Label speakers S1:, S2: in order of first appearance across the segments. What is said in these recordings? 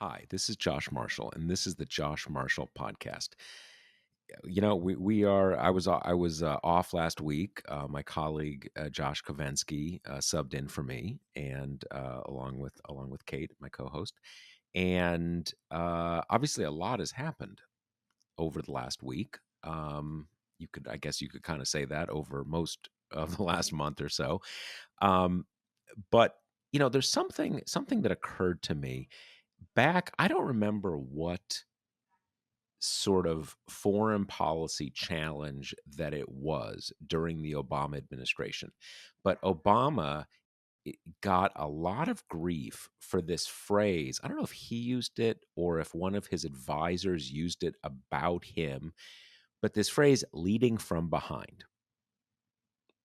S1: Hi, this is Josh Marshall, and this is the Josh Marshall podcast. We are. I was off last week. My colleague Josh Kovensky subbed in for me, and along with Kate, my co-host. And obviously, a lot has happened over the last week. I guess, you could kind of say that over most of the last month or so. Um, but there's something that occurred to me back. I don't remember what sort of foreign policy challenge that it was during the Obama administration. But Obama got a lot of grief for this phrase. I don't know if he used it or if one of his advisors used it about him, but this phrase, leading from behind.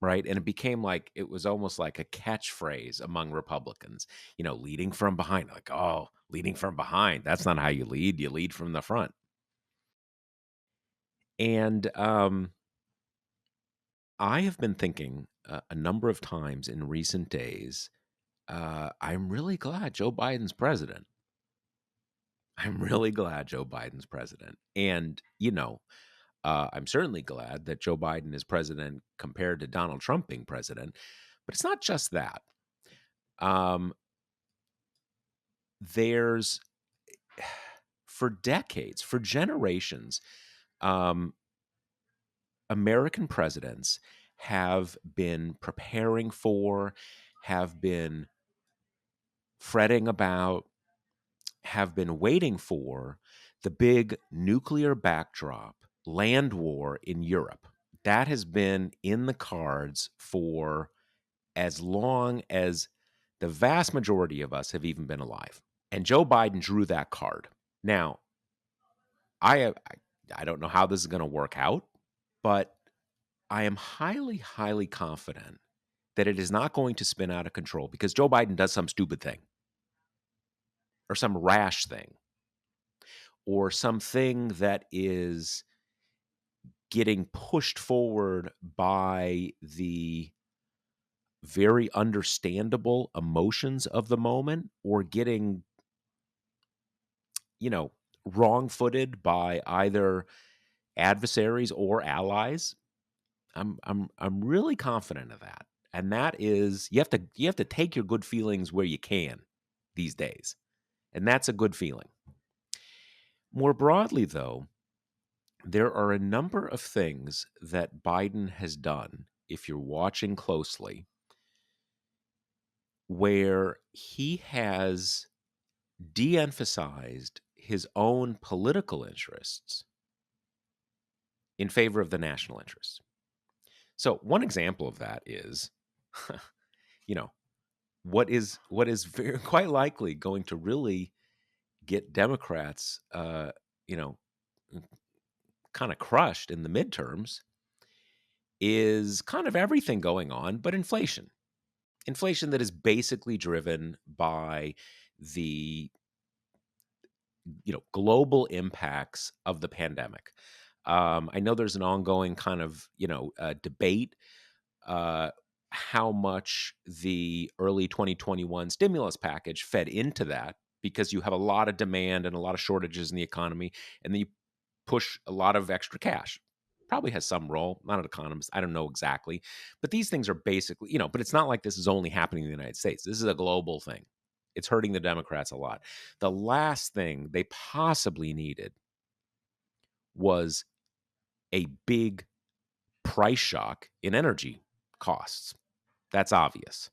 S1: Right. And it became like, it was almost like a catchphrase among Republicans, leading from behind. Like, oh, leading from behind. That's not how you lead. You lead from the front. And I have been thinking a number of times in recent days, I'm really glad Joe Biden's president. I'm really glad Joe Biden's president. And, I'm certainly glad that Joe Biden is president compared to Donald Trump being president. But it's not just that. Um, there's, for decades, for generations, um, American presidents have been preparing for, have been fretting about, have been waiting for the big nuclear backdrop, land war in Europe. That has been in the cards for as long as the vast majority of us have even been alive. And Joe Biden drew that card. Now, I I don't know how this is going to work out, but I am highly, highly confident that it is not going to spin out of control because Joe Biden does some stupid thing or some rash thing or something that is getting pushed forward by the very understandable emotions of the moment, or getting, you know, wrong-footed by either adversaries or allies. I'm really confident of that. And that is, you have to take your good feelings where you can these days. And that's a good feeling. More broadly, though, there are a number of things that Biden has done, if you're watching closely, where he has de emphasized his own political interests in favor of the national interests. So, one example of that is, you know, what is very quite likely going to really get Democrats, you know, kind of crushed in the midterms is kind of everything going on, but inflation. Inflation that is basically driven by the global impacts of the pandemic. I know there's an ongoing kind of debate how much the early 2021 stimulus package fed into that, because you have a lot of demand and a lot of shortages in the economy, and then you push a lot of extra cash. Probably has some role. Not an economist. I don't know exactly. But these things are basically, but it's not like this is only happening in the United States. This is a global thing. It's hurting the Democrats a lot. The last thing they possibly needed was a big price shock in energy costs. That's obvious.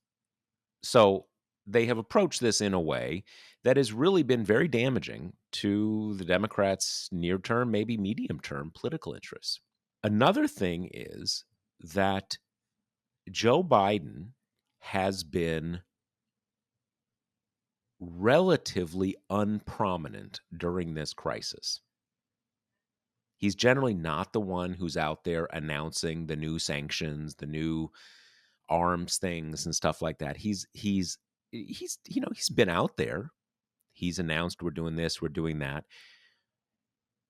S1: So they have approached this in a way that has really been very damaging to the Democrats' near term, maybe medium term political interests. Another thing is that Joe Biden has been relatively unprominent during this crisis. He's generally not the one who's out there announcing the new sanctions, the new arms things and stuff like that. He's been out there. He's announced we're doing this, we're doing that.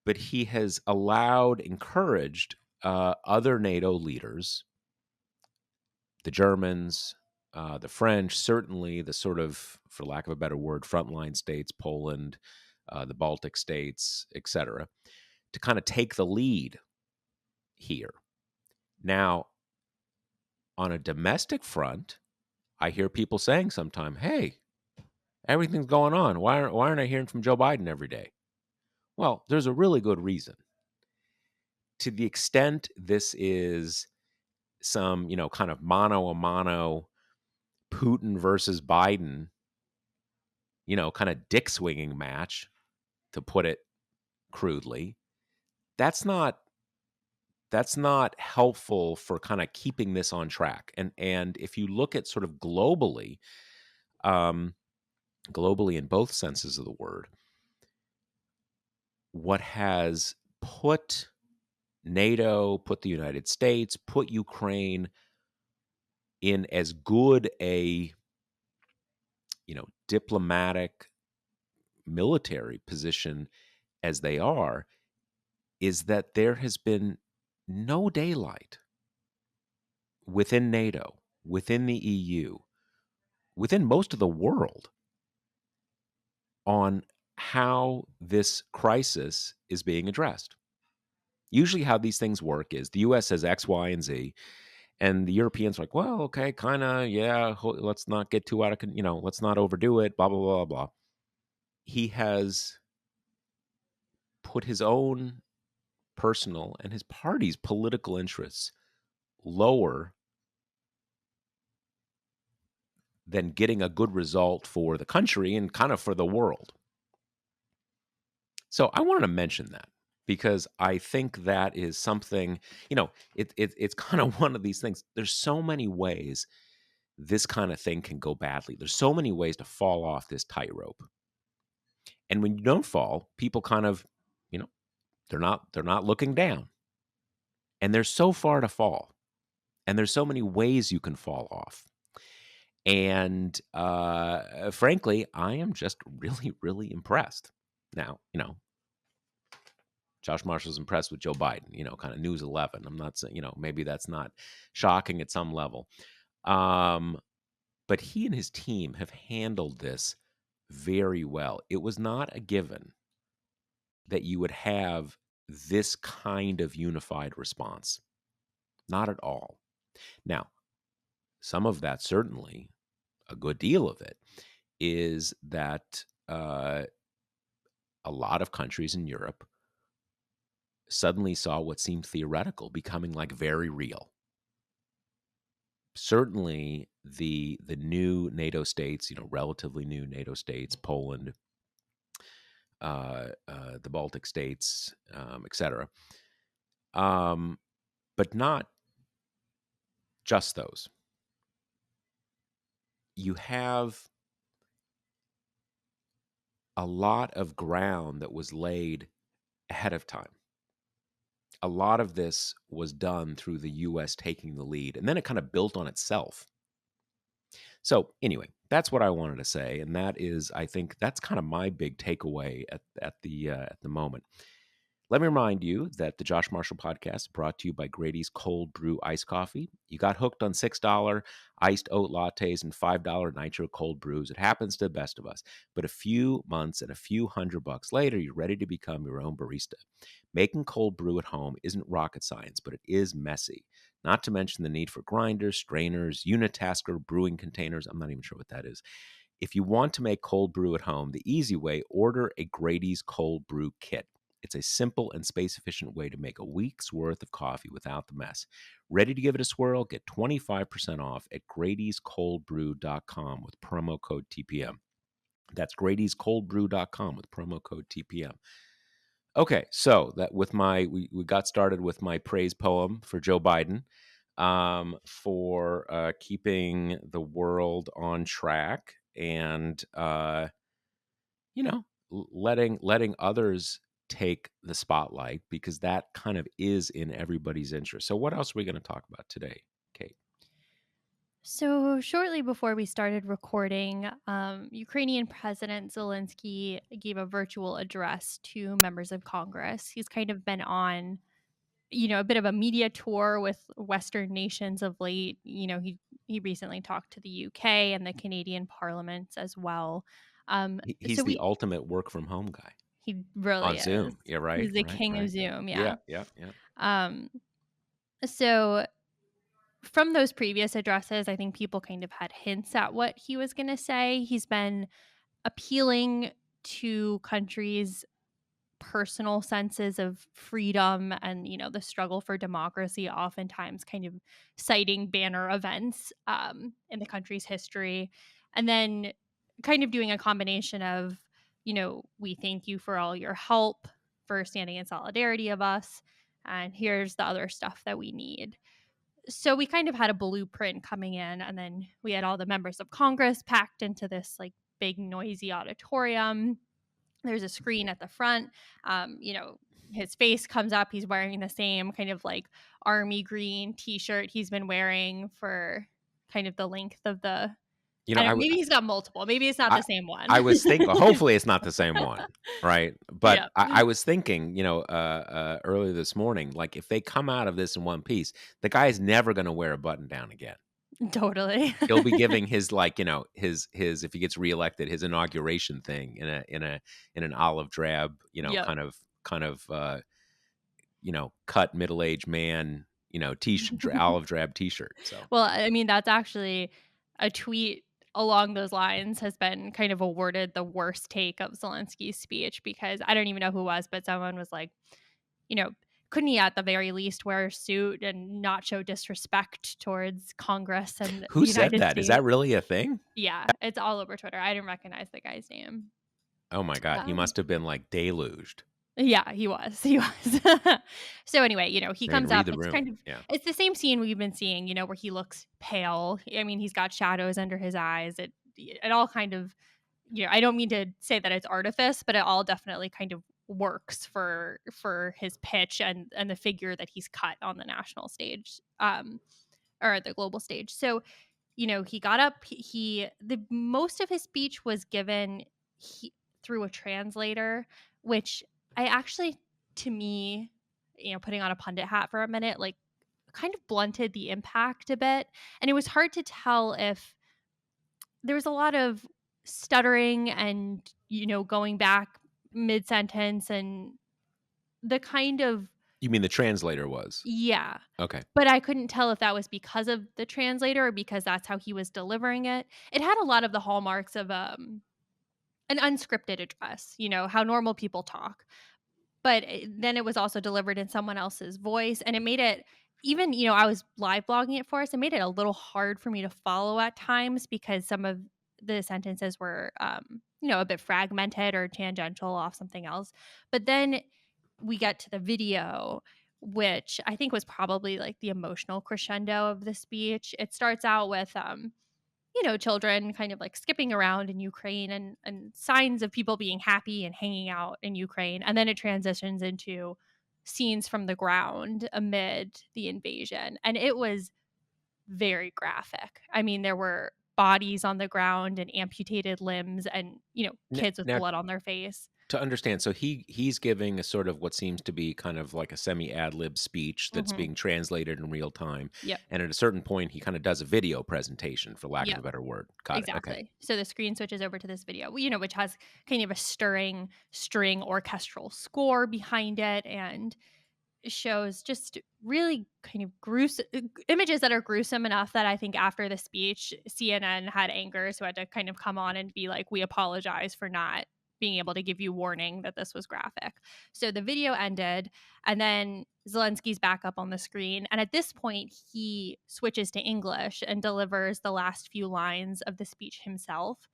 S1: But he has encouraged other NATO leaders, the Germans, the French, certainly the sort of, for lack of a better word, frontline states, Poland, the Baltic states, etc., to kind of take the lead here. Now, on a domestic front, I hear people saying sometimes, hey, everything's going on. Why aren't I hearing from Joe Biden every day? Well, there's a really good reason. To the extent this is some, kind of mano a mano Putin versus Biden, kind of dick swinging match, to put it crudely, that's not helpful for kind of keeping this on track. And if you look at sort of globally, globally in both senses of the word, what has put NATO, put the United States, put Ukraine in as good a, diplomatic military position as they are, is that there has been no daylight within NATO, within the EU, within most of the world on how this crisis is being addressed. Usually, how these things work is the US says X, Y, and Z, and the Europeans are like, well, okay, kind of, yeah, let's not get too out of, let's not overdo it, blah, blah, blah, blah. He has put his own personal and his party's political interests lower than getting a good result for the country and kind of for the world. So I wanted to mention that because I think that is something, it's kind of one of these things. There's so many ways this kind of thing can go badly. There's so many ways to fall off this tightrope. And when you don't fall, people kind of, they're not looking down. And there's so far to fall. And there's so many ways you can fall off. And frankly, I am just really, really impressed. Now, Josh Marshall's impressed with Joe Biden, kind of News 11. I'm not saying, maybe that's not shocking at some level. But he and his team have handled this very well. It was not a given that you would have this kind of unified response. Not at all. Now, some of that, certainly, a good deal of it, is that a lot of countries in Europe suddenly saw what seemed theoretical becoming like very real. Certainly, the new NATO states, relatively new NATO states, Poland, the Baltic states, etc. But not just those. You have a lot of ground that was laid ahead of time. A lot of this was done through the U.S. taking the lead, and then it kind of built on itself. So anyway, that's what I wanted to say, and that is, I think that's kind of my big takeaway at the moment. Let me remind you that the Josh Marshall podcast is brought to you by Grady's Cold Brew Iced Coffee. You got hooked on $6 iced oat lattes and $5 nitro cold brews. It happens to the best of us. But a few months and a few $100 later, you're ready to become your own barista. Making cold brew at home isn't rocket science, but it is messy. Not to mention the need for grinders, strainers, unitasker brewing containers. I'm not even sure what that is. If you want to make cold brew at home, the easy way, order a Grady's Cold Brew Kit. It's a simple and space-efficient way to make a week's worth of coffee without the mess. Ready to give it a swirl? Get 25% off at Grady'sColdBrew.com with promo code TPM. That's Grady'sColdBrew.com with promo code TPM. Okay, so that we got started with my praise poem for Joe Biden for keeping the world on track and letting others take the spotlight, because that kind of is in everybody's interest. So what else are we going to talk about today, Kate?
S2: So, shortly before we started recording, Ukrainian President Zelensky gave a virtual address to members of Congress. He's kind of been on, a bit of a media tour with Western nations of late. He he recently talked to the UK and the Canadian parliaments as well.
S1: He's
S2: So
S1: the ultimate work from home guy
S2: he really
S1: on
S2: is.
S1: Zoom. Yeah, right,
S2: He's the
S1: right,
S2: king of
S1: right.
S2: Zoom, yeah.
S1: Yeah, yeah, yeah.
S2: Um, so from those previous addresses, I think people kind of had hints at what he was going to say. He's been appealing to countries' personal senses of freedom and, the struggle for democracy, oftentimes kind of citing banner events in the country's history, and then kind of doing a combination of, we thank you for all your help, for standing in solidarity of us, and here's the other stuff that we need. So we kind of had a blueprint coming in, and then we had all the members of Congress packed into this like big noisy auditorium. There's a screen at the front. His face comes up. He's wearing the same kind of like army green t-shirt he's been wearing for kind of the length of the.
S1: You know,
S2: I don't. Maybe he's got multiple. Maybe it's not
S1: I
S2: the same one.
S1: I was thinking, hopefully it's not the same one, right? But
S2: Yeah,
S1: I was thinking, earlier this morning, like, if they come out of this in one piece, the guy's never gonna wear a button down again.
S2: totally.
S1: He'll be giving his, like, his if he gets reelected, his inauguration thing in an olive drab,
S2: Yep.
S1: cut middle-aged man, olive drab T-shirt, so
S2: Well, I mean, that's actually a tweet along those lines has been kind of awarded the worst take of Zelensky's speech because I don't even know who it was, but someone was like, you know, couldn't he at the very least wear a suit and not show disrespect towards Congress and the
S1: who said
S2: United
S1: that? Is that
S2: States?
S1: really a thing?
S2: Yeah, it's all over Twitter. I didn't recognize the guy's name.
S1: Oh my god, he
S2: Um,
S1: must have been, like, deluged.
S2: Yeah, he was, he was. So anyway, he
S1: I mean,
S2: comes
S1: read
S2: up,
S1: the room. Yeah.
S2: it's the same scene we've been seeing, where he looks pale. I mean, he's got shadows under his eyes. It all kind of, I don't mean to say that it's artifice, but it all definitely kind of works for his pitch and the figure that he's cut on the national stage, or the global stage. So he got up. The most of his speech was given he, through a translator, which I actually, to me, putting on a pundit hat for a minute, like kind of blunted the impact a bit. And it was hard to tell if there was a lot of stuttering and, going back mid sentence and the kind of,
S1: You mean the translator was?
S2: yeah.
S1: Okay.
S2: But I couldn't tell if that was because of the translator or because that's how he was delivering it. It had a lot of the hallmarks of, an unscripted address, how normal people talk. But then it was also delivered in someone else's voice, and it made it even, I was live blogging it for us, it made it a little hard for me to follow at times because some of the sentences were, a bit fragmented or tangential off something else. But then we get to the video, which I think was probably like the emotional crescendo of the speech. It starts out with, children kind of like skipping around in Ukraine and signs of people being happy and hanging out in Ukraine. And then it transitions into scenes from the ground amid the invasion. And it was very graphic. I mean, there were bodies on the ground and amputated limbs and,
S1: N
S2: kids with
S1: now
S2: blood on their face.
S1: to understand, so he's giving a sort of what seems to be kind of like a semi ad lib speech that's
S2: Hmm.
S1: being translated in real time,
S2: Yep.
S1: and at a certain point, he kinda does a video presentation, for lack of a
S2: Yep.
S1: better word. Got it, okay.
S2: Exactly. So the screen switches over to this video, which has kind of a stirring string orchestral score behind it and shows just really kind of gruesome images that are gruesome enough that I think after the speech, CNN had anchors who had to kind of come on and be like, we apologize for not being able to give you warning that this was graphic. So the video ended, and then Zelensky's back up on the screen. And at this point, he switches to English and delivers the last few lines of the speech himself.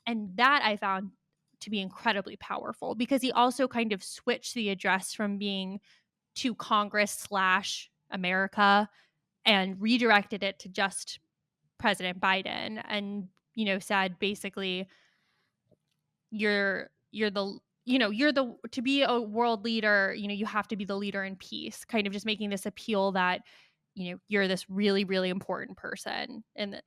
S2: And that I found to be incredibly powerful because he also kind of switched the address from being to Congress slash America and redirected it to just President Biden and, said basically, you're the you're the to be a world leader, you have to be the leader in peace, kind of just making this appeal that, you're this really, really important person in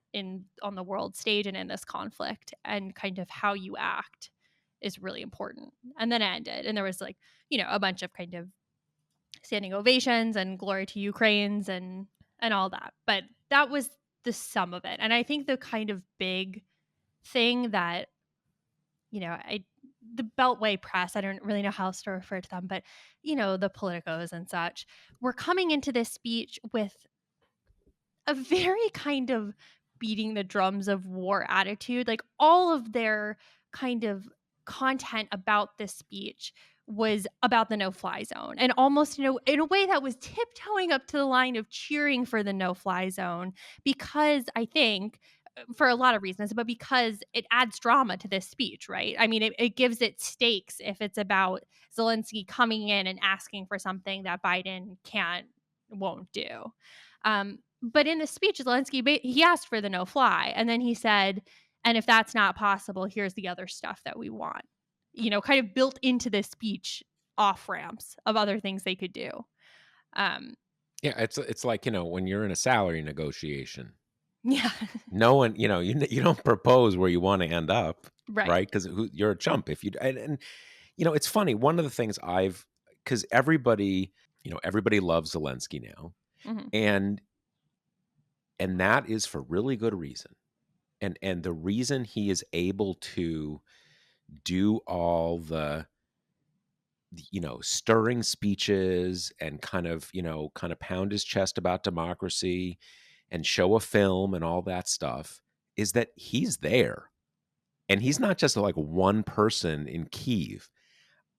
S2: on the world stage and in this conflict, and kind of how you act is really important. And then it ended, and there was like, a bunch of kind of standing ovations and glory to Ukraine's and all that. But that was the sum of it. And I think the kind of big thing that, I the Beltway press, I don't really know how else to refer to them, but, the politicos and such, were coming into this speech with a very kind of beating the drums of war attitude. Like, all of their kind of content about this speech was about the no-fly zone, and almost in a way that was tiptoeing up to the line of cheering for the no-fly zone, because I think, for a lot of reasons, but because it adds drama to this speech, right? I mean, it gives it stakes if it's about Zelensky coming in and asking for something that Biden won't do. But in the speech, Zelensky, he asked for the no fly. And then he said, and if that's not possible, here's the other stuff that we want, kind of built into this speech off ramps of other things they could do. Um,
S1: Yeah, it's like, when you're in a salary negotiation,
S2: yeah.
S1: no one, you don't propose where you wanna end up,
S2: Right.
S1: right? Because you're a chump if you and it's funny, one of the things because everybody loves Zelensky now,
S2: Hmm.
S1: and that is for really good reason. And the reason he is able to do all stirring speeches and kind of pound his chest about democracy and show a film and all that stuff is that he's there. And he's not just like one person in Kyiv.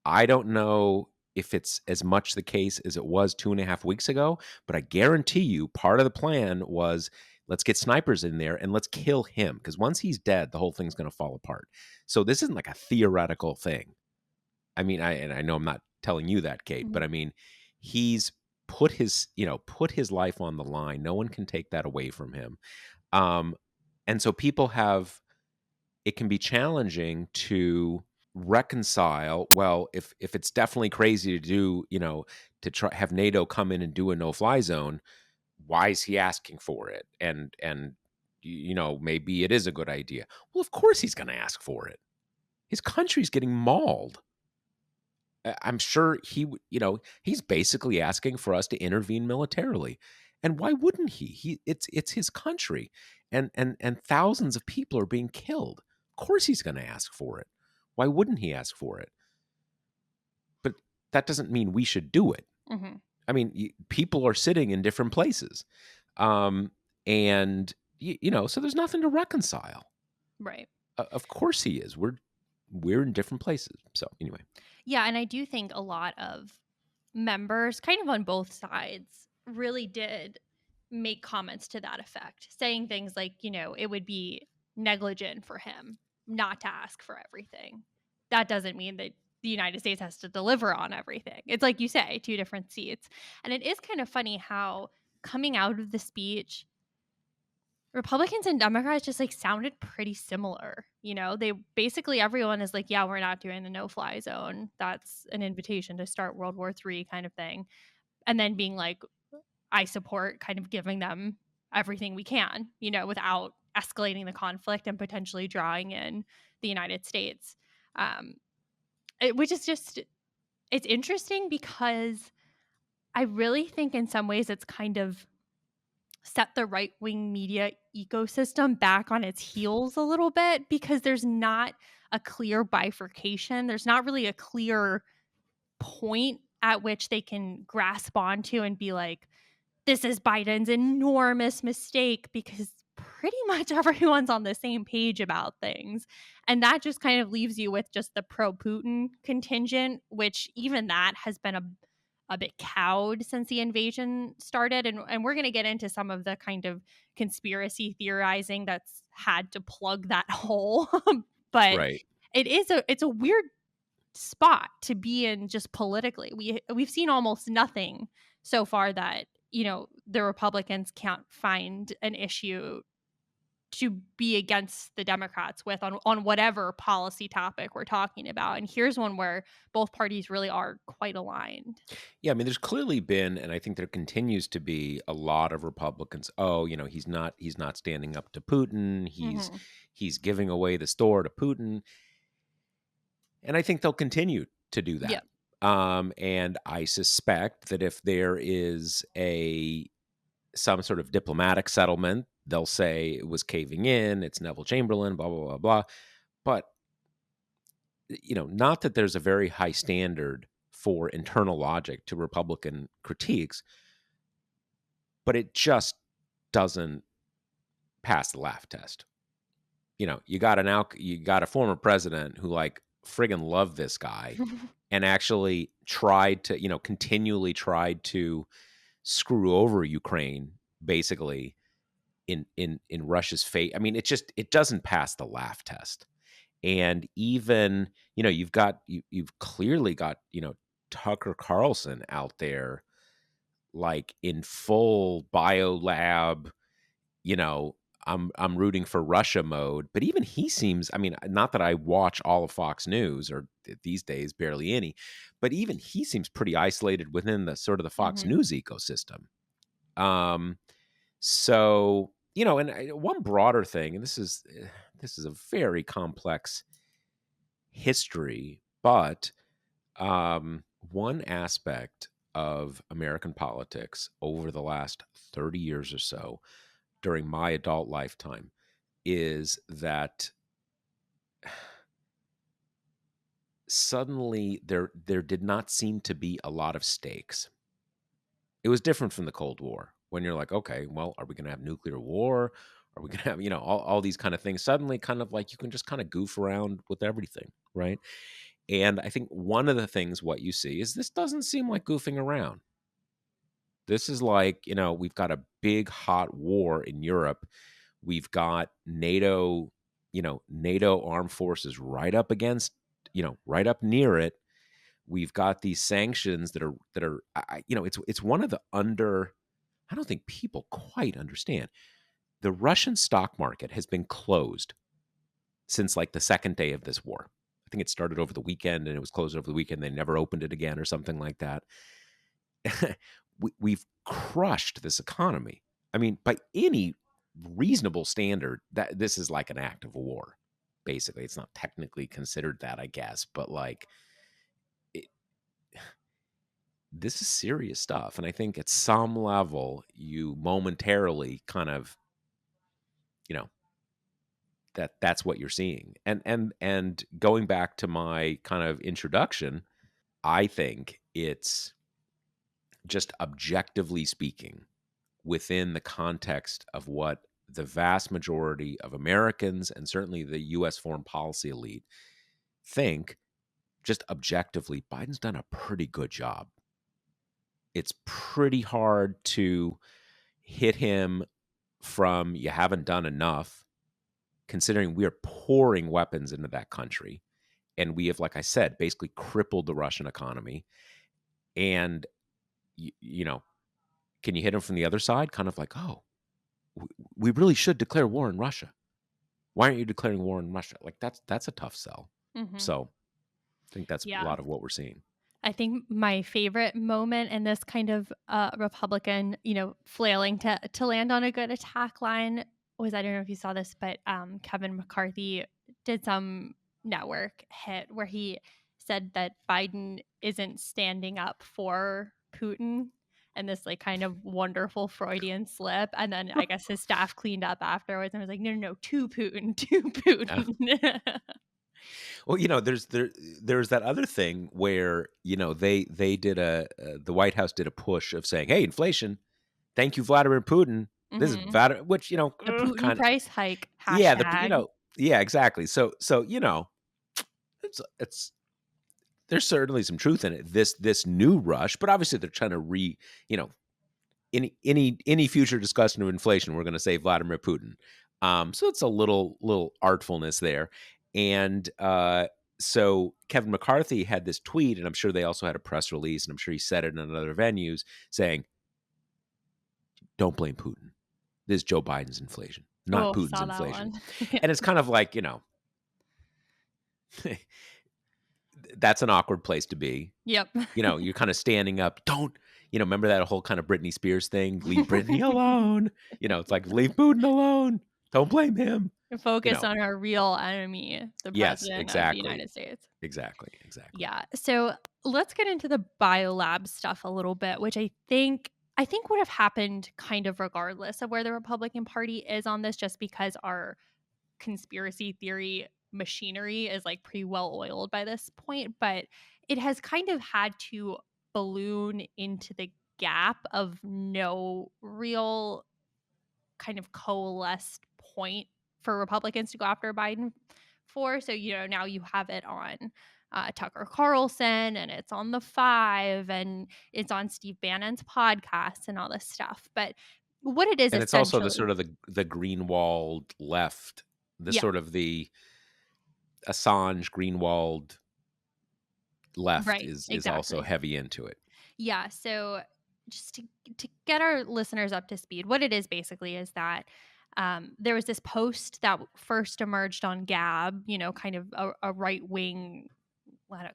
S1: I don't know if it's as much the case as it was 2.5 weeks ago, but I guarantee you part of the plan was, let's get snipers in there and let's kill him, because once he's dead, the whole thing's going to fall apart. So this isn't like a theoretical thing. I mean, I know I'm not telling you that, Kate,
S2: Hmm.
S1: but I mean, he's put his life on the line. No one can take that away from him. Um, and so it can be challenging to reconcile. Well, if it's definitely crazy to do, to try have NATO come in and do a no-fly zone, why is he asking for it? And maybe it is a good idea. Well, of course he's going to ask for it. His country's getting mauled. I'm sure he's basically asking for us to intervene militarily. And why wouldn't he? It's his country, and thousands of people are being killed. Of course he's going to ask for it. Why wouldn't he ask for it? But that doesn't mean we should do it.
S2: Hmm.
S1: I mean, people are sitting in different places. Um, and so there's nothing to reconcile.
S2: Right.
S1: Of course he is. We're in different places. So anyway.
S2: Yeah. And I do think a lot of members, kind of on both sides, really did make comments to that effect, saying things like, it would be negligent for him not to ask for everything. That doesn't mean that the United States has to deliver on everything. It's like you say, two different seats. And it is kind of funny how, coming out of the speech, Republicans and Democrats just like sounded pretty similar. They basically, everyone is like, yeah, we're not doing the no fly zone. That's an invitation to start World War III kind of thing. And then being like, I support kind of giving them everything we can, without escalating the conflict and potentially drawing in the United States. Um, which is just, it's interesting because I really think in some ways it's kind of set the right wing media ecosystem back on its heels a little bit, because there's not a clear bifurcation. There's not really a clear point at which they can grasp onto and be like, this is Biden's enormous mistake, because pretty much everyone's on the same page about things. And that just kind of leaves you with just the pro Putin contingent, which even that has been a bit cowed since the invasion started. And we're going to get into some of the kind of conspiracy theorizing that's had to plug that hole. But
S1: Right.
S2: it's a weird spot to be in just politically. We've seen almost nothing so far that, the Republicans can't find an issue to be against the Democrats with on whatever policy topic we're talking about. And here's one where both parties really are quite aligned.
S1: Yeah, I mean, there's clearly been, and I think there continues to be a lot of Republicans. Oh, he's not standing up to Putin. He's
S2: Hmm.
S1: he's giving away the store to Putin, and I think they'll continue to do
S2: Yeah.
S1: that. And I suspect that if there is some sort of diplomatic settlement, They'll say it was caving in, it's Neville Chamberlain, blah, blah, blah, blah. But, not that there's a very high standard for internal logic to Republican critiques, but it just doesn't pass the laugh test. You got you got a former president who like friggin' loved this guy and actually tried to, continually tried to screw over Ukraine, basically in Russia's fate. I mean, it doesn't pass the laugh test. And even, you've clearly got, Tucker Carlson out there like in full biolab, you know, I'm rooting for Russia mode, but even he seems, I mean, not that I watch all of Fox News or these days barely any, but even he seems pretty isolated within the sort of the Fox
S2: Mhm.
S1: News ecosystem. Um so, and one broader thing, and this is a very complex history, but one aspect of American politics over the last 30 years or so during my adult lifetime is that suddenly there did not seem to be a lot of stakes. It was different from the Cold War when you're like, okay, well, are we going to have nuclear war? Are we going to have, all these kind of things? Suddenly, kind of like you can just kind of goof around with everything, right? And I think one of the things what you see is this doesn't seem like goofing around. This is like, we've got a big hot war in Europe. We've got NATO armed forces right up against, right up near it. We've got these sanctions that are, it's one of the I don't think people quite understand. The Russian stock market has been closed since like the second day of this war. I think it started over the weekend and it was closed over the weekend. They never opened it again or something like that. We've crushed this economy. I mean, by any reasonable standard, that this is like an act of war. Basically, it's not technically considered that, I guess, but like, it, this is serious stuff. And I think at some level, you momentarily kind of, you know, that's what you're seeing. And going back to my kind of introduction, I think it's just objectively speaking within the context of what the vast majority of Americans and certainly the US foreign policy elite think, just objectively, Biden's done a pretty good job. It's pretty hard to hit him from you haven't done enough, considering we are pouring weapons into that country. And we have, like I said, basically crippled the Russian economy. And, you know, can you hit him from the other side? Kind of like, oh, we really should declare war on Russia. Why aren't you declaring war on Russia? Like that's a tough sell.
S2: Mhm.
S1: So I think that's a
S2: Yeah.
S1: lot of what we're seeing.
S2: I think my favorite moment in this kind of Republican, flailing to land on a good attack line was, I don't know if you saw this, but Kevin McCarthy did some network hit where he said that Biden isn't standing up for Putin, and this like kind of wonderful Freudian slip. And then I guess his staff cleaned up afterwards and was like, no, no, no, to Putin, to
S1: Yeah.
S2: Putin.
S1: Well, there's that other thing where they did the White House did a push of saying, "Hey, inflation, thank you, Vladimir Putin." This is
S2: Hmm.
S1: Vladimir, which
S2: The Putin
S1: kind of
S2: price hike
S1: yeah,
S2: hashtag.
S1: yeah, exactly. So it's there's certainly some truth in it. This new rush, but obviously they're trying to you know any future discussion of inflation, we're going to say Vladimir Putin. So it's a little artfulness there, and so Kevin McCarthy had this tweet, and I'm sure they also had a press release, and I'm sure he said it in other venues, saying, "Don't blame Putin. This is Joe Biden's inflation, not
S2: Oh,
S1: Putin's
S2: saw that
S1: inflation."
S2: one.
S1: And it's kind of like that's an awkward place to be.
S2: Yep.
S1: You're kind of standing up. Don't, remember that whole kind of Britney Spears thing? Leave Britney alone. It's like, leave Putin alone. Don't blame him. You
S2: Focus
S1: know,
S2: on our real enemy, the
S1: yes,
S2: president of the
S1: exactly.
S2: United States.
S1: Exactly. Exactly.
S2: Yeah. So let's get into the biolab stuff a little bit, which I think I think would have happened kind of regardless of where the Republican Party is on this, just because our conspiracy theory machinery is like pretty well oiled by this point, but it has kind of had to balloon into the gap of no real kind of coalesced point for Republicans to go after Biden for. So, now you have it on Tucker Carlson, and it's on The Five, and it's on Steve Bannon's podcast and all this stuff. But what it is
S1: And it's also the
S2: essentially,
S1: sort of the Greenwald left, the
S2: yeah,
S1: sort of the Assange Greenwald left
S2: right,
S1: is also
S2: exactly.
S1: heavy into it.
S2: Yeah, so just to get our listeners up to speed, what it is basically is that there was this post that first emerged on Gab, kind of a right wing,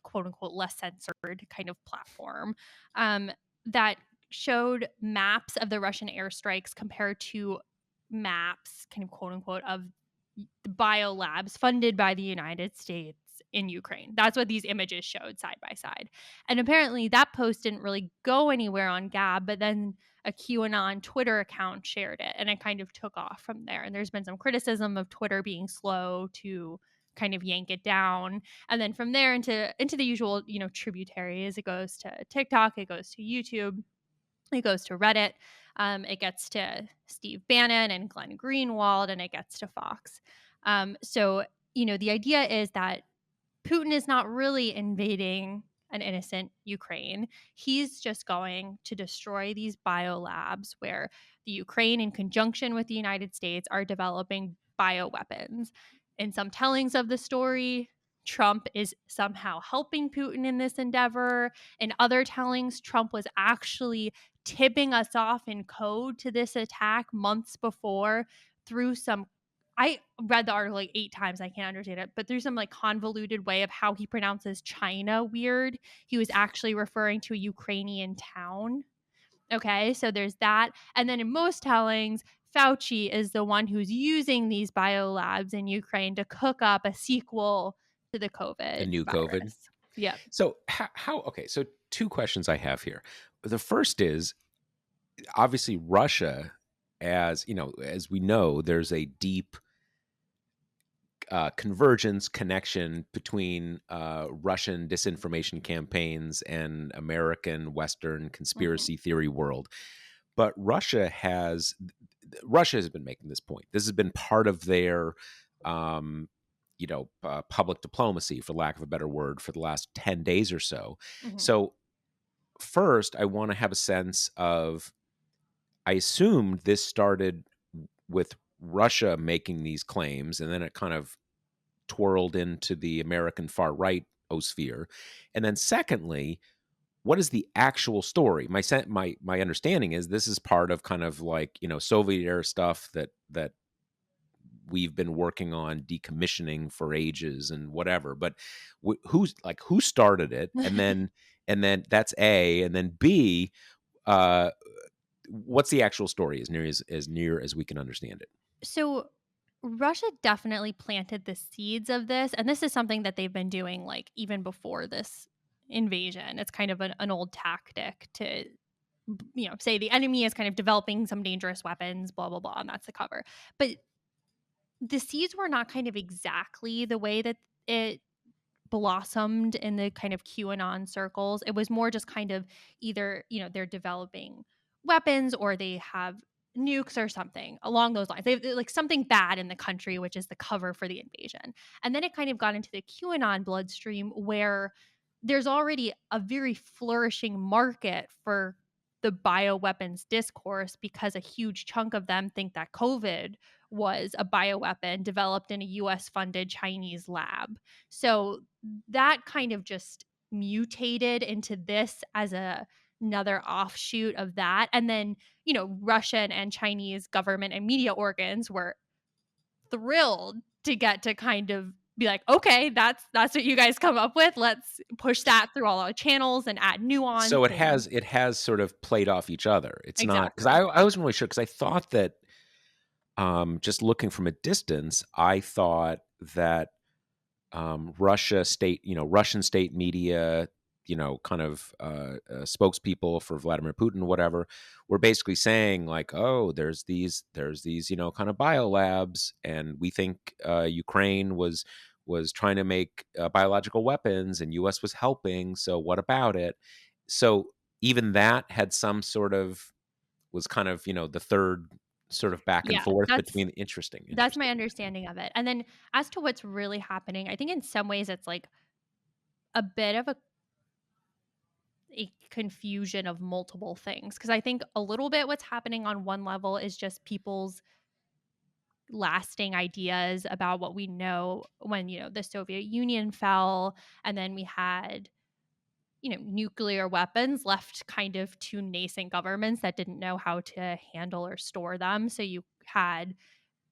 S2: quote unquote, less censored kind of platform, um, that showed maps of the Russian airstrikes compared to maps, kind of quote unquote, of the biolabs funded by the United States in Ukraine. That's what these images showed side by side. And apparently that post didn't really go anywhere on Gab, but then a QAnon Twitter account shared it and it kind of took off from there. And there's been some criticism of Twitter being slow to kind of yank it down. And then from there into the usual, tributaries, it goes to TikTok, it goes to YouTube, it goes to Reddit, it gets to Steve Bannon and Glenn Greenwald, and it gets to Fox. So, the idea is that Putin is not really invading an innocent Ukraine. He's just going to destroy these biolabs where the Ukraine, in conjunction with the United States, are developing bioweapons. In some tellings of the story, Trump is somehow helping Putin in this endeavor. In other tellings, Trump was actually tipping us off in code to this attack months before through some, I read the article like 8 times, I can't understand it, but through some, like, convoluted way of how he pronounces China weird, he was actually referring to a Ukrainian town. Okay, so there's that, and then in most tellings, Fauci is the one who's using these biolabs in Ukraine to cook up a sequel to the
S1: The
S2: COVID
S1: new COVID.
S2: virus. Yep.
S1: So how okay, so two questions I have here. The first is obviously Russia, as you know, as we know, there's a deep convergence connection between Russian disinformation campaigns and American Western
S2: Mhm.
S1: conspiracy theory world. But Russia has been making this point. This has been part of their public diplomacy, for lack of a better word, for the last 10 days or so.
S2: Mhm.
S1: So first, I want to have a sense of, I assumed this started with Russia making these claims, and then it kind of twirled into the American far right osphere. And then secondly, what is the actual story? My understanding is this is part of kind of like, Soviet era stuff that we've been working on decommissioning for ages and whatever. But who started it? And then that's A, and then B, uh what's the actual story as near as we can understand it?
S2: So Russia definitely planted the seeds of this, and this is something that they've been doing like even before this invasion. It's kind of an old tactic to say the enemy is kind of developing some dangerous weapons, blah blah blah, and that's the cover. But the seeds were not kind of exactly the way that it blossomed in the kind of QAnon circles. It was more just kind of either, they're developing weapons or they have nukes or something along those lines. They've like something bad in the country, which is the cover for the invasion. And then it kind of got into the QAnon bloodstream where there's already a very flourishing market for the bioweapons discourse because a huge chunk of them think that COVID was a bioweapon developed in a US funded Chinese lab. So that kind of just mutated into this as another offshoot of that. And then, Russian and Chinese government and media organs were thrilled to get to kind of be like, okay, that's what you guys come up with. Let's push that through all our channels and add nuance
S1: So it
S2: and
S1: has it has sort of played off each other. It's not because
S2: exactly.
S1: I wasn't really sure, because I thought that, just looking from a distance, I thought that Russian state media, kind of spokespeople for Vladimir Putin, whatever, were basically saying like, oh, there's these kind of biolabs, and we think Ukraine was trying to make biological weapons, and U.S. was helping. So what about it? So even that had some sort of was kind of the third sort of back and
S2: Yeah,
S1: forth
S2: that's
S1: between interesting,
S2: that's my
S1: interesting.
S2: understanding of it. And then as to what's really happening, I think in some ways it's like a bit of a confusion of multiple things because I think a little bit what's happening on one level is just people's lasting ideas about what we know when, the Soviet Union fell, and then we had, nuclear weapons left kind of to nascent governments that didn't know how to handle or store them. So you had,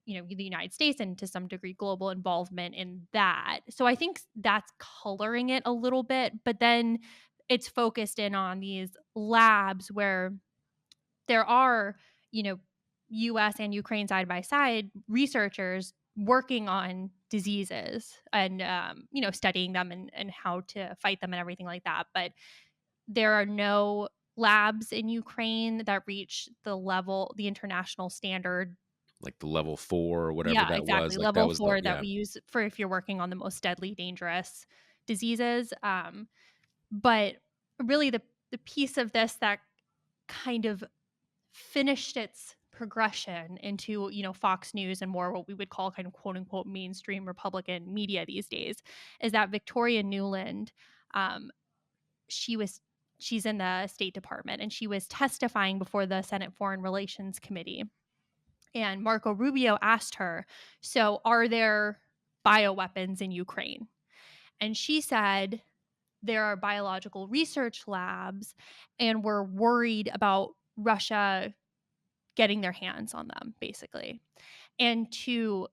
S2: the United States and to some degree global involvement in that. So I think that's coloring it a little bit, but then it's focused in on these labs where there are, you know, US and Ukraine side by side researchers working on diseases and studying them and how to fight them and everything like that. But there are no labs in Ukraine that reach the international standard.
S1: Like the level 4 or whatever
S2: Yeah,
S1: that was,
S2: exactly.
S1: like, that
S2: Level
S1: was the
S2: 4 that
S1: yeah,
S2: we use for if you're working on the most deadly, dangerous diseases. But really the piece of this that kind of finished its progression into, Fox News and more what we would call kind of quote unquote mainstream Republican media these days is that Victoria Newland, um, she was she's in the State Department and she was testifying before the Senate Foreign Relations Committee. And Marco Rubio asked her, "So are there bioweapons in Ukraine?" And she said, "There are biological research labs, and we're worried about Russia getting their hands on them," basically. And to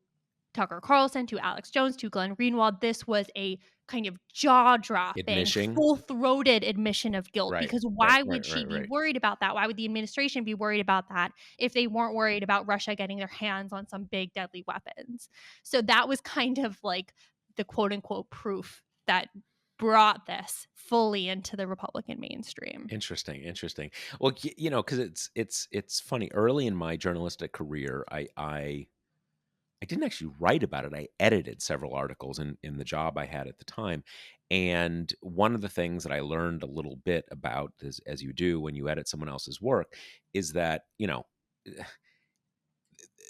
S2: Tucker Carlson, to Alex Jones, to Glenn Greenwald, this was a kind of jaw-dropping,
S1: admission.
S2: full-throated admission of guilt
S1: Right,
S2: because
S1: right,
S2: why would
S1: right,
S2: she
S1: right,
S2: be
S1: right.
S2: worried about that? Why would the administration be worried about that if they weren't worried about Russia getting their hands on some big deadly weapons? So that was kind of like the quote unquote proof that brought this fully into the Republican mainstream.
S1: Interesting, interesting. Well, because it's funny, early in my journalistic career, I didn't actually write about it. I edited several articles in the job I had at the time, and one of the things that I learned a little bit about, as you do when you edit someone else's work, is that,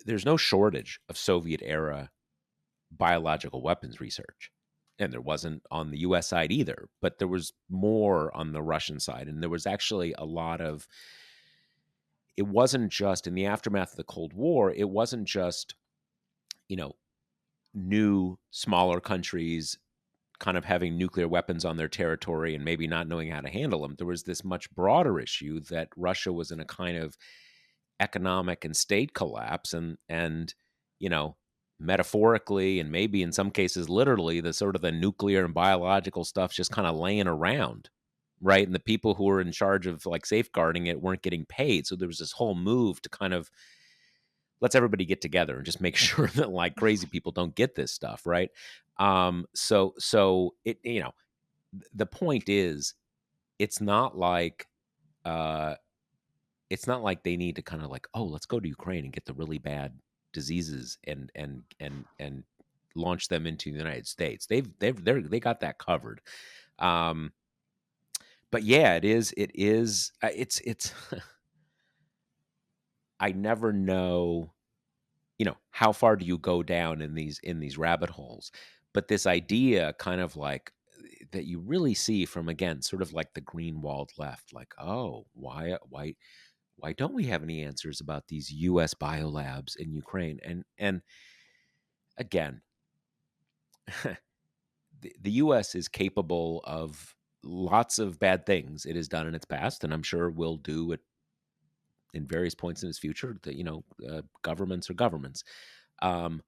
S1: there's no shortage of Soviet era biological weapons research. And there wasn't on the US side either, but there was more on the Russian side. And there was actually a lot of, it wasn't just in the aftermath of the Cold War, it wasn't just, you know, new, smaller countries kind of having nuclear weapons on their territory and maybe not knowing how to handle them. There was this much broader issue that Russia was in a kind of economic and state collapse, and you know metaphorically and maybe in some cases literally the sort of the nuclear and biological stuff just kind of laying around, right? And the people who were in charge of like safeguarding it weren't getting paid, so there was this whole move to kind of let's everybody get together and just make sure that like crazy people don't get this stuff, right? So it the point is it's not like uh it's not like they need to kind of like, oh, let's go to Ukraine and get the really bad diseases and launch them into the United States. They got that covered. Um, but yeah, it's I never know, how far do you go down in these rabbit holes? But this idea kind of like that you really see from again sort of like the green walled left, like, oh, why don't we have any answers about these US biolabs in Ukraine? And again, the US is capable of lots of bad things it has done in its past, and I'm sure will do it in various points in its future. That governments are governments, um,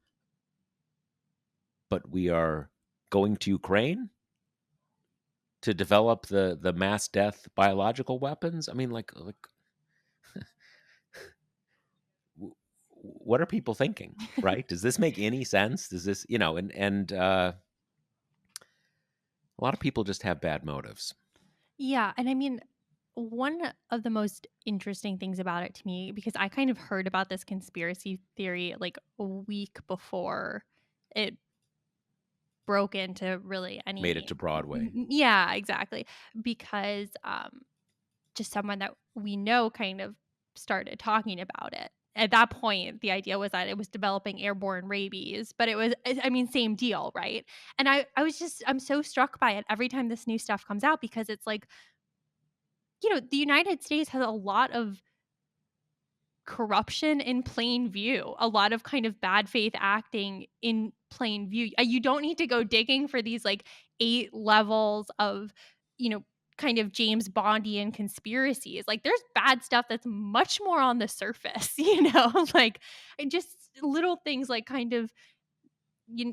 S1: but we are going to Ukraine to develop the mass death biological weapons. I mean, like what are people thinking, right? Does this make any sense? Does this, and a lot of people just have bad motives.
S2: Yeah, and I mean, one of the most interesting things about it to me, because I kind of heard about this conspiracy theory like a week before it broke into really
S1: Made it
S2: any.
S1: to Broadway.
S2: Yeah, exactly. Because just someone that we know kind of started talking about it. At that point, the idea was that it was developing airborne rabies, but it was, I mean, same deal, right? And I'm so struck by it every time this new stuff comes out because it's like, the United States has a lot of corruption in plain view, a lot of kind of bad faith acting in plain view. You don't need to go digging for these like 8 levels of, you know, kind of James Bondian conspiracies. Like there's bad stuff that's much more on the surface, like and just little things like kind of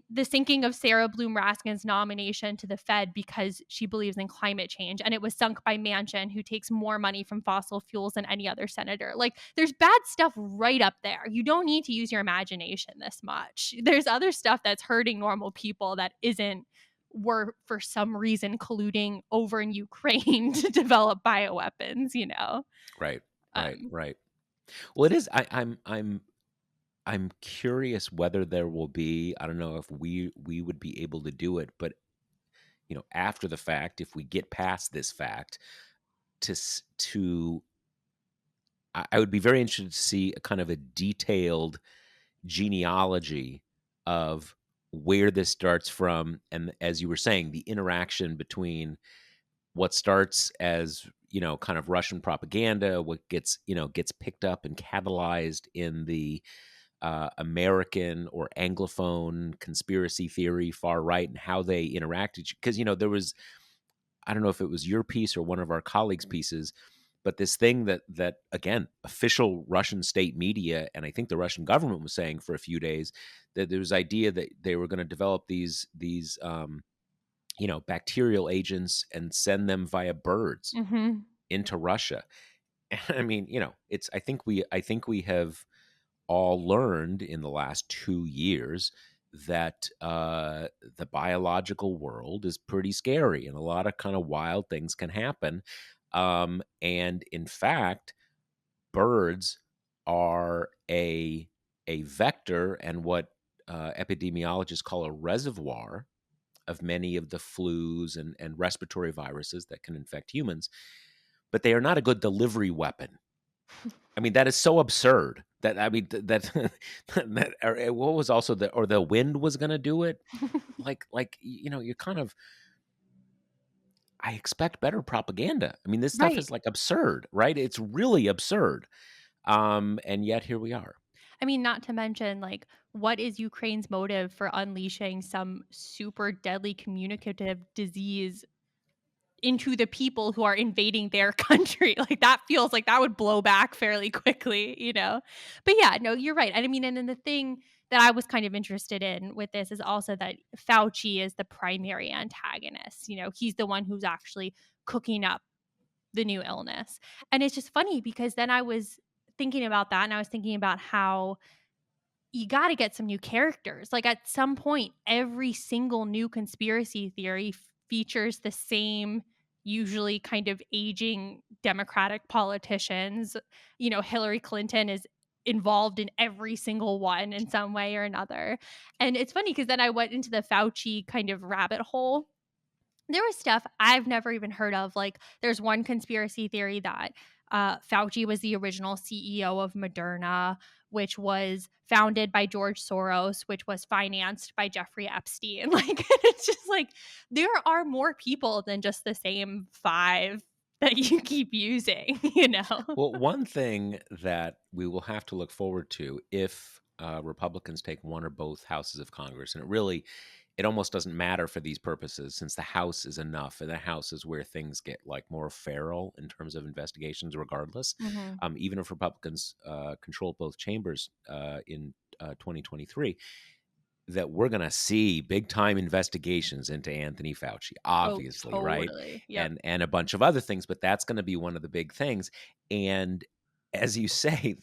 S2: the sinking of Sarah Bloom Raskin's nomination to the Fed because she believes in climate change. And it was sunk by Manchin, who takes more money from fossil fuels than any other senator. Like, there's bad stuff right up there. You don't need to use your imagination this much. There's other stuff that's hurting normal people that isn't were for some reason colluding over in Ukraine to develop bioweapons.
S1: Right, right,
S2: Um,
S1: right. Well, it is. I'm curious whether there will be. I don't know if we would be able to do it, but after the fact, if we get past this fact, to I would be very interested to see a kind of a detailed genealogy of where this starts from, and as you were saying, the interaction between what starts as kind of Russian propaganda, what gets picked up and catalyzed in the American or Anglophone conspiracy theory far right, and how they interacted. Because there was, I don't know if it was your piece or one of our colleagues' pieces, but this thing that again, official Russian state media and I think the Russian government was saying for a few days, that there was idea that they were going to develop these bacterial agents and send them via birds
S2: mhm.
S1: into Russia. And I mean, it's I think we have all learned in the last 2 years that the biological world is pretty scary and a lot of kind of wild things can happen. And in fact, birds are a vector and what epidemiologists call a reservoir of many of the flus and respiratory viruses that can infect humans, but they are not a good delivery weapon. I mean, that is so absurd that I mean that or what was also the wind was going to do it. Like you kind of I expect better propaganda. I mean, this stuff
S2: Right.
S1: is like absurd, right? It's really absurd. And yet here we are.
S2: I mean, not to mention, like, what is Ukraine's motive for unleashing some super deadly communicative disease into the people who are invading their country? Like, that feels like that would blow back fairly quickly? But yeah, no, you're right. And I mean, and then the thing that I was kind of interested in with this is also that Fauci is the primary antagonist. He's the one who's actually cooking up the new illness. And it's just funny because then I was thinking about that and I was thinking about how you got to get some new characters. Like at some point, every single new conspiracy theory features the same, usually kind of aging Democratic politicians. Hillary Clinton is involved in every single one in some way or another. And it's funny because then I went into the Fauci kind of rabbit hole. There was stuff I've never even heard of. Like, there's one conspiracy theory that Fauci was the original CEO of Moderna, which was founded by George Soros, which was financed by Jeffrey Epstein. Like, it's just like there are more people than just the same five that you keep using?
S1: Well, one thing that we will have to look forward to if Republicans take one or both houses of Congress, and it almost doesn't matter for these purposes since the House is enough, and the House is where things get like more feral in terms of investigations, regardless.
S2: Mhm.
S1: Even if Republicans control both chambers in 2023, that we're going to see big time investigations into Anthony Fauci,
S2: Oh,
S1: obviously, right?
S2: totally. Yep.
S1: And a bunch of other things, but that's going to be one of the big things. And as you say,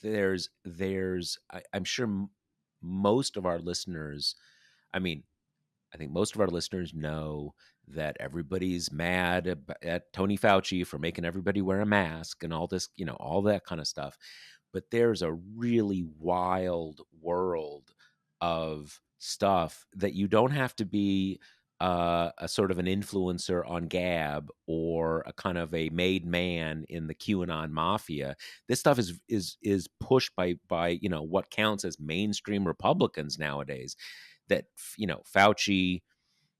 S1: I'm sure most of our listeners, I mean, I think most of our listeners know that everybody's mad at Tony Fauci for making everybody wear a mask and all this, all that kind of stuff. But there's a really wild world of stuff that you don't have to be a sort of an influencer on Gab or a kind of a made man in the QAnon mafia. This stuff is pushed by what counts as mainstream Republicans nowadays. That Fauci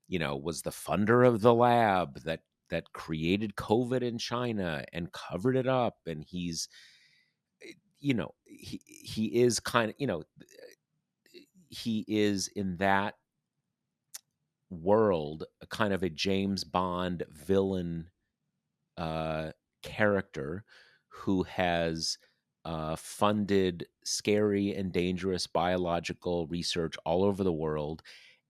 S1: was the funder of the lab that created COVID in China and covered it up, and he is kind of he is in that world a kind of a James Bond villain uh, character who has funded scary and dangerous biological research all over the world,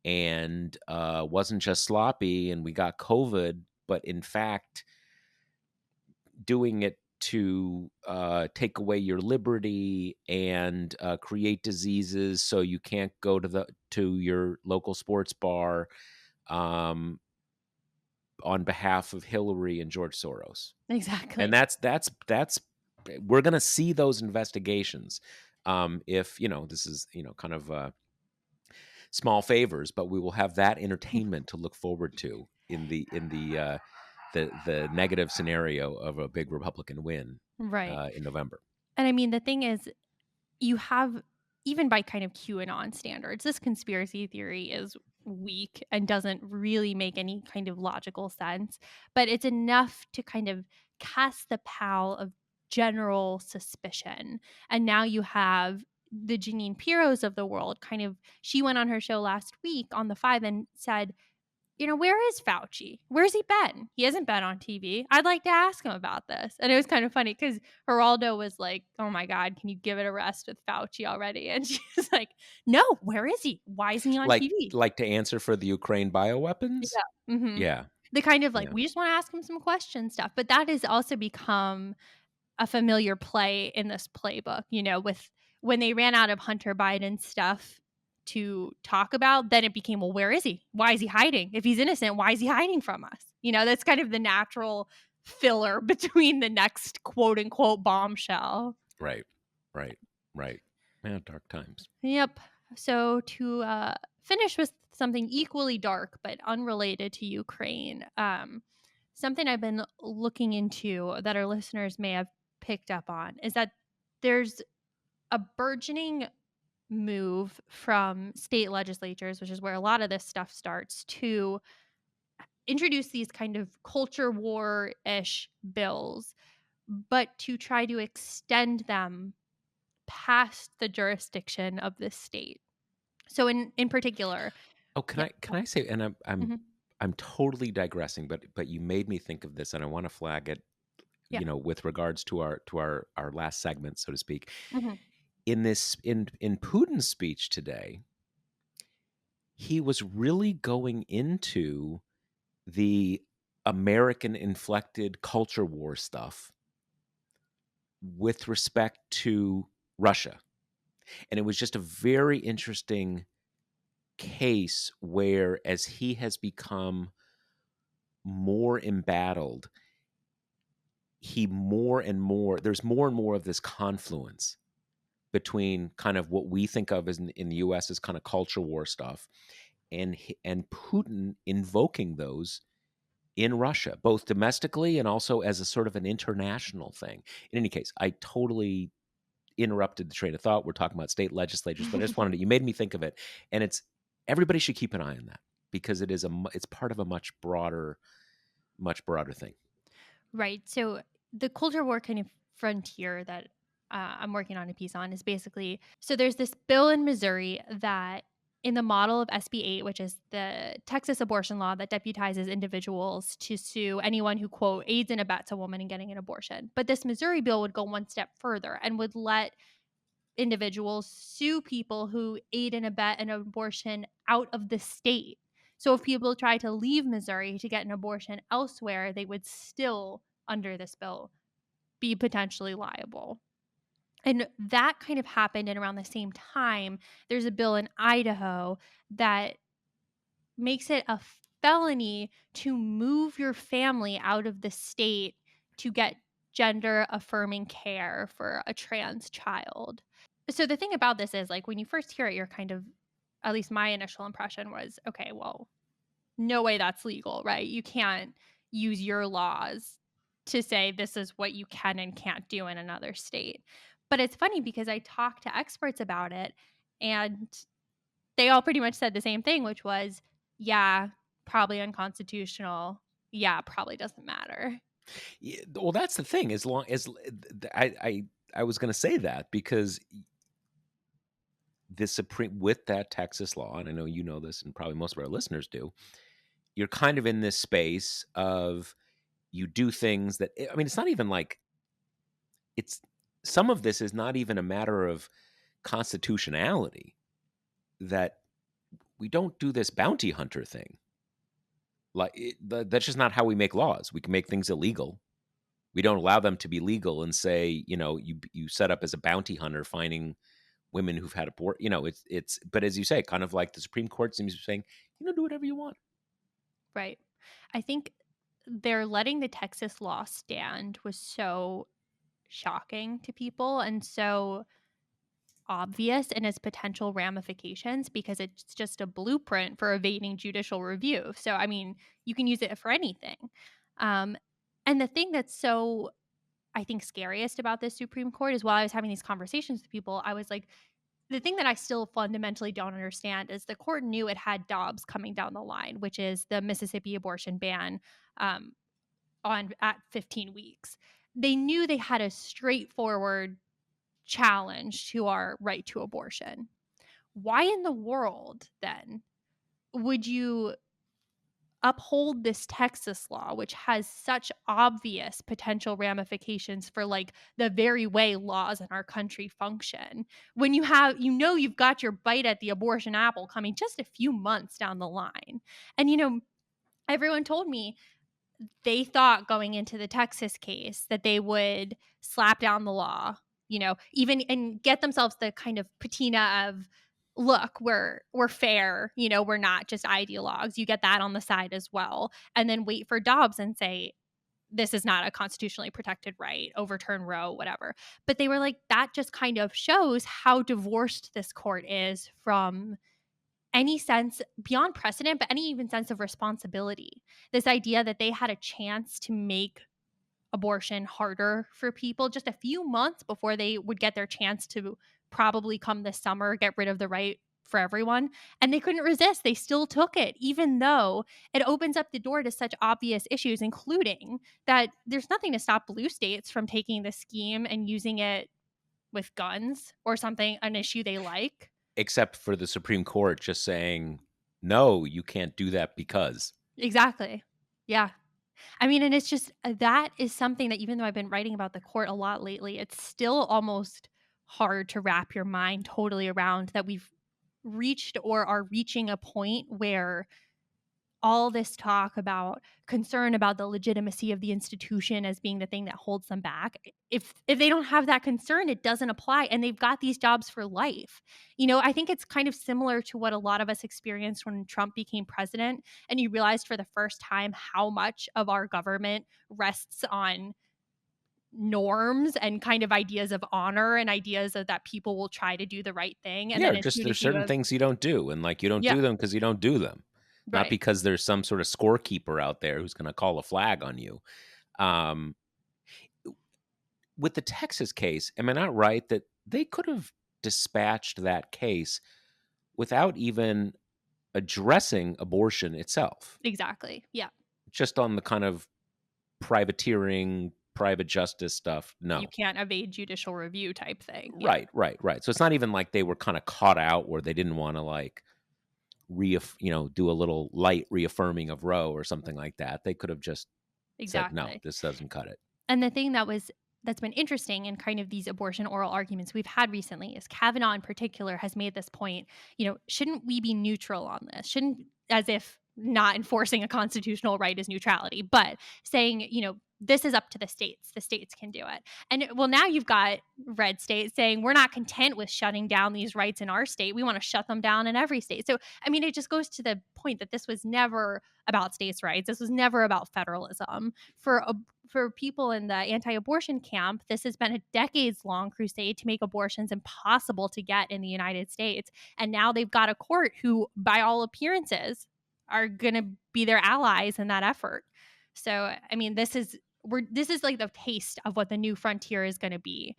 S1: and wasn't just sloppy and we got COVID, but in fact doing it to take away your liberty and create diseases so you can't go to your local sports bar, um, on behalf of Hillary and George Soros. And
S2: Exactly.
S1: that's we're gonna see those investigations. If this is kind of small favors, but we will have that entertainment to look forward to in the negative scenario of a big Republican win
S2: Right.
S1: in November.
S2: And I mean, the thing is, you have, even by kind of QAnon standards, this conspiracy theory is weak and doesn't really make any kind of logical sense, but it's enough to kind of cast the pall of general suspicion. And now you have the Janine Pirros of the world kind of, she went on her show last week on the Five and said, where is Fauci? Where's he been? He hasn't been on TV. I'd like to ask him about this. And it was kind of funny because Geraldo was like, oh my God, can you give it a rest with Fauci already? And she's like, no, where is he? Why isn't he on
S1: Like
S2: TV?
S1: like to answer for the Ukraine bioweapons?
S2: Yeah.
S1: Yeah,
S2: The kind of like,
S1: yeah.
S2: we just want to ask him some questions stuff. But that has also become a familiar play in this playbook, with when they ran out of Hunter Biden stuff to talk about, then it became, well, where is he? Why is he hiding? If he's innocent, why is he hiding from us? That's kind of the natural filler between the next quote unquote bombshell.
S1: Right, right, right. Yeah, dark times.
S2: Yep. So to finish with something equally dark but unrelated to Ukraine, something I've been looking into that our listeners may have picked up on is that there's a burgeoning move from state legislatures, which is where a lot of this stuff starts, to introduce these kind of culture war ish bills, but to try to extend them past the jurisdiction of the state. So in particular,
S1: Oh, can
S2: yeah,
S1: I say, and
S2: mhm,
S1: I'm totally digressing, but you made me think of this, and I want to flag it,
S2: yeah,
S1: with regards to our last segment, so to speak.
S2: mhm.
S1: In Putin's speech today, he was really going into the American inflected culture war stuff with respect to Russia. And it was just a very interesting case where, as he has become more embattled, there's more and more of this confluence between kind of what we think of as in the US as kind of culture war stuff, and Putin invoking those in Russia, both domestically and also as a sort of an international thing. In any case, I totally interrupted the train of thought. We're talking about state legislatures, but I just wanted to, you made me think of it, and it's everybody should keep an eye on that because it's part of a much broader thing.
S2: Right. So the culture war kind of frontier that I'm working on a piece on is basically, so there's this bill in Missouri that, in the model of SB 8, which is the Texas abortion law that deputizes individuals to sue anyone who, quote, aids and abets a woman in getting an abortion. But this Missouri bill would go one step further and would let individuals sue people who aid and abet an abortion out of the state. So if people try to leave Missouri to get an abortion elsewhere, they would still, under this bill, be potentially liable. And that kind of happened. And around the same time, there's a bill in Idaho that makes it a felony to move your family out of the state to get gender affirming care for a trans child. So the thing about this is, like, when you first hear it, you're kind of, at least my initial impression was, okay, well, no way that's legal, right? You can't use your laws to say this is what you can and can't do in another state. But it's funny because I talked to experts about it, and they all pretty much said the same thing, which was, yeah, probably unconstitutional. Yeah, probably doesn't matter.
S1: Yeah, well, that's the thing. As long as I was going to say that because the Supreme with that Texas law, and I know you know this, and probably most of our listeners do. You're kind of in this space of you do things that I mean, it's not even like it's some of this is not even a matter of constitutionality that we don't do this bounty hunter thing. Like that's just not how we make laws. We can make things illegal. We don't allow them to be legal and say, you set up as a bounty hunter finding women who've had it's but as you say, kind of like the Supreme Court seems to be saying, do whatever you want.
S2: Right. I think they're letting the Texas law stand was so shocking to people and so obvious in its potential ramifications because it's just a blueprint for evading judicial review. So, I mean, you can use it for anything. Um, and the thing that's so, I think, scariest about this Supreme Court is while I was having these conversations with people, I was like, the thing that I still fundamentally don't understand is the court knew it had Dobbs coming down the line, which is the Mississippi abortion ban um, on at 15 weeks. They knew they had a straightforward challenge to our right to abortion. Why in the world then would you uphold this Texas law, which has such obvious potential ramifications for like the very way laws in our country function, when you've got your bite at the abortion apple coming just a few months down the line? And everyone told me they thought going into the Texas case that they would slap down the law, even and get themselves the kind of patina of, look, we're fair, we're not just ideologues. You get that on the side as well. And then wait for Dobbs and say, this is not a constitutionally protected right, overturn Roe, whatever. But they were like, that just kind of shows how divorced this court is from any sense beyond precedent, but any even sense of responsibility. This idea that they had a chance to make abortion harder for people just a few months before they would get their chance to probably come this summer, get rid of the right for everyone. And they couldn't resist. They still took it, even though it opens up the door to such obvious issues, including that there's nothing to stop blue states from taking the scheme and using it with guns or something, an issue they like.
S1: Except for the Supreme Court just saying, no, you can't do that because.
S2: Exactly. Yeah. I mean, and it's just that is something that even though I've been writing about the court a lot lately, it's still almost hard to wrap your mind totally around that we've reached or are reaching a point where all this talk about concern about the legitimacy of the institution as being the thing that holds them back, if they don't have that concern, it doesn't apply, and they've got these jobs for life. I think it's kind of similar to what a lot of us experienced when Trump became president, and you realized for the first time how much of our government rests on norms and kind of ideas of honor and ideas of that people will try to do the right thing, and
S1: Yeah,
S2: then as
S1: just
S2: soon
S1: there's
S2: as you
S1: certain
S2: have,
S1: things you don't do, and, like, you don't
S2: yeah,
S1: do them because you don't do them, not
S2: right,
S1: because there's some sort of scorekeeper out there who's gonna call a flag on you. Um, with the Texas case, am I not right that they could have dispatched that case without even addressing abortion itself,
S2: exactly, yeah.
S1: just on the kind of privateering, private justice stuff?
S2: You
S1: No.
S2: can't evade judicial review type thing. Yeah,
S1: Right, right, right. So it's not even like they were kinda caught out where they didn't wanna, like, do a little light reaffirming of Roe or something like that. They could have just said, "No,
S2: exactly.
S1: this doesn't cut it."
S2: And the thing that's been interesting in kind of these abortion oral arguments we've had recently is Kavanaugh in particular has made this point, shouldn't we be neutral on this? Shouldn't, as if not enforcing a constitutional right is neutrality, but saying, this is up to the states. The states can do it. And well, now you've got red states saying we're not content with shutting down these rights in our state. We want to shut them down in every state. So, I mean, it just goes to the point that this was never about states' rights. This was never about federalism. For people in the anti-abortion camp, this has been a decades-long crusade to make abortions impossible to get in the United States. And now they've got a court who, by all appearances, are going to be their allies in that effort. So, I mean, this is like the taste of what the new frontier is going to be.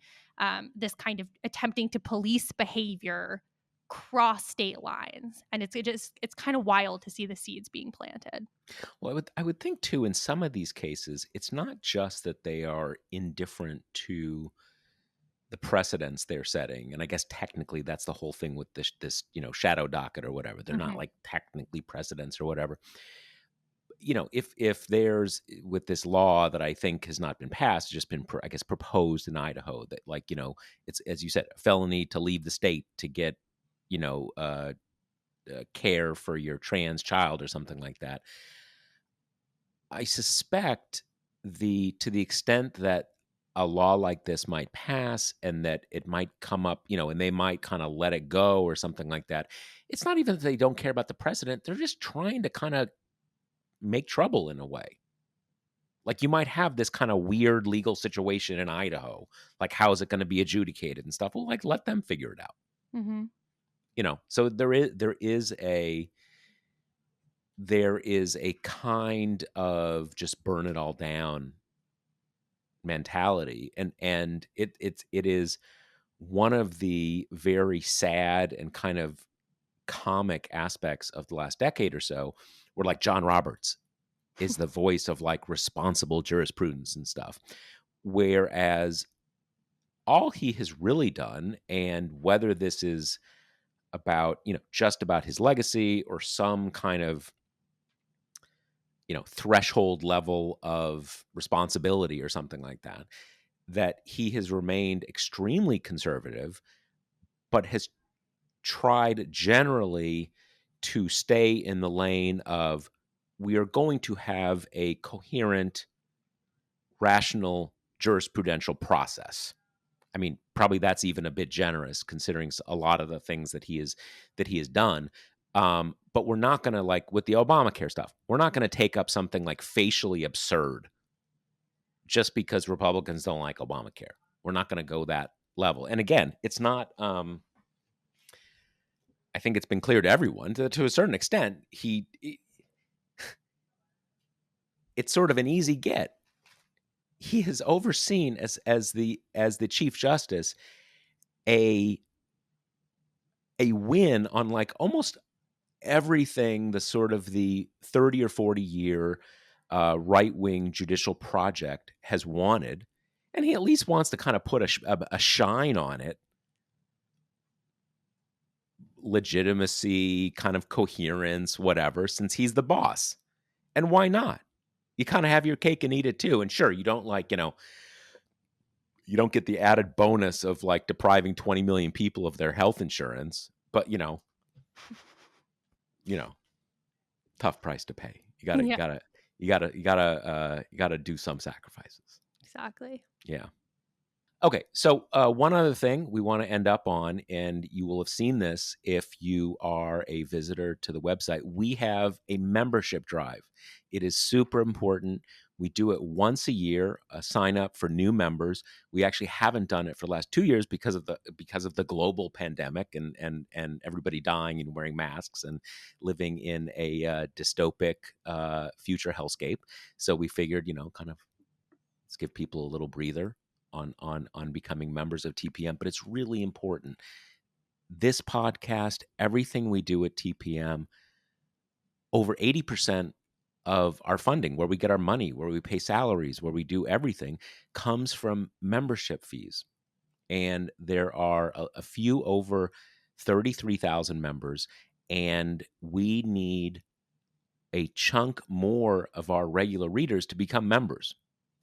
S2: This kind of attempting to police behavior cross state lines, and it's kind of wild to see the seeds being planted.
S1: Well, I would think too in some of these cases, it's not just that they are indifferent to the precedents they're setting, and I guess technically that's the whole thing with this shadow docket or whatever. They're not
S2: Mm-hmm.
S1: like technically precedents or whatever. If there's with this law that I think has not been passed, just been I guess proposed in Idaho, that it's, as you said, a felony to leave the state to get you know care for your trans child or something like that. I suspect to the extent that a law like this might pass and that it might come up, and they might kind of let it go or something like that. It's not even that they don't care about the precedent. They're just trying to kind of make trouble in a way. Like you might have this kind of weird legal situation in Idaho. Like, how is it going to be adjudicated and stuff? Well, like, let them figure it out.
S2: Mm-hmm.
S1: So there is a kind of just burn it all down mentality, and it is one of the very sad and kind of comic aspects of the last decade or so, where like John Roberts is the voice of like responsible jurisprudence and stuff, whereas all he has really done, and whether this is about just about his legacy or some kind of threshold level of responsibility or something like that, that he has remained extremely conservative, but has tried generally to stay in the lane of, we are going to have a coherent, rational jurisprudential process. I mean, probably that's even a bit generous considering a lot of the things that he has done. But we're not going to, like with the Obamacare stuff, we're not going to take up something like facially absurd just because Republicans don't like Obamacare. We're not going to go that level. And again, it's not. I think it's been clear to everyone to a certain extent. It's sort of an easy get. He has overseen as the Chief Justice a win on like almost everything the sort of the 30 or 40 year right-wing judicial project has wanted, and he at least wants to kind of put a shine on it. Legitimacy, kind of coherence, whatever, since he's the boss. And why not? You kind of have your cake and eat it too. And sure, you don't you don't get the added bonus of like depriving 20 million people of their health insurance, but tough price to pay. You gotta, you
S2: Yeah,
S1: gotta, you gotta, you gotta, you gotta do some sacrifices.
S2: exactly.
S1: Yeah. Okay, so one other thing we want to end up on, and you will have seen this if you are a visitor to the website, we have a membership drive. It is super important. We do it once a year, a sign up for new members. We actually haven't done it for the last 2 years because of the global pandemic and everybody dying and wearing masks and living in a dystopic future hellscape. So we figured, kind of let's give people a little breather on becoming members of TPM, but it's really important. This podcast, everything we do at TPM, over 80% of our funding, where we get our money, where we pay salaries, where we do everything, comes from membership fees. And there are a few over 33,000 members, and we need a chunk more of our regular readers to become members.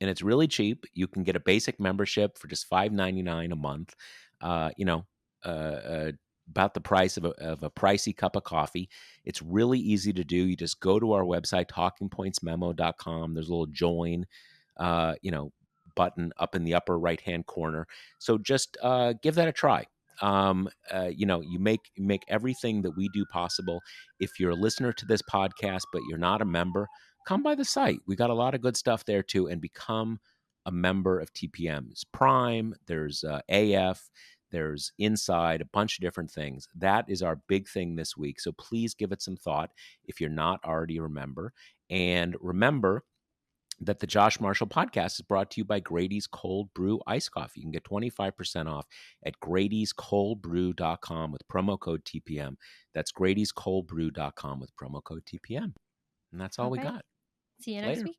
S1: And it's really cheap. You can get a basic membership for just $5.99 a month. Uh, you know, about the price of a pricey cup of coffee. It's really easy to do. You just go to our website, talkingpointsmemo.com. There's a little join button up in the upper right hand corner. So just give that a try. You make everything that we do possible. If you're a listener to this podcast but you're not a member, come by the site. We got a lot of good stuff there too, and become a member of TPM. There's Prime, there's AF, there's Inside, a bunch of different things. That is our big thing this week. So please give it some thought if you're not already a member. And remember that the Josh Marshall podcast is brought to you by Grady's Cold Brew Iced Coffee. You can get 25% off at Grady'sColdBrew.com with promo code TPM. That's Grady'sColdBrew.com with promo code TPM. And that's all we
S2: Okay.
S1: got.
S2: See you
S1: Later.
S2: next week.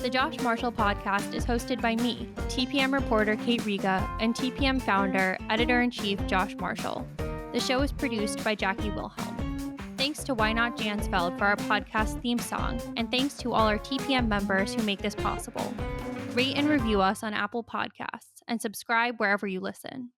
S2: The Josh Marshall podcast is hosted by me, TPM reporter Kate Riga, and TPM founder, editor-in-chief Josh Marshall. The show is produced by Jackie Wilhelm. Thanks to Why Not Jansfeld for our podcast theme song, and thanks to all our TPM members who make this possible. Rate and review us on Apple Podcasts, and subscribe wherever you listen.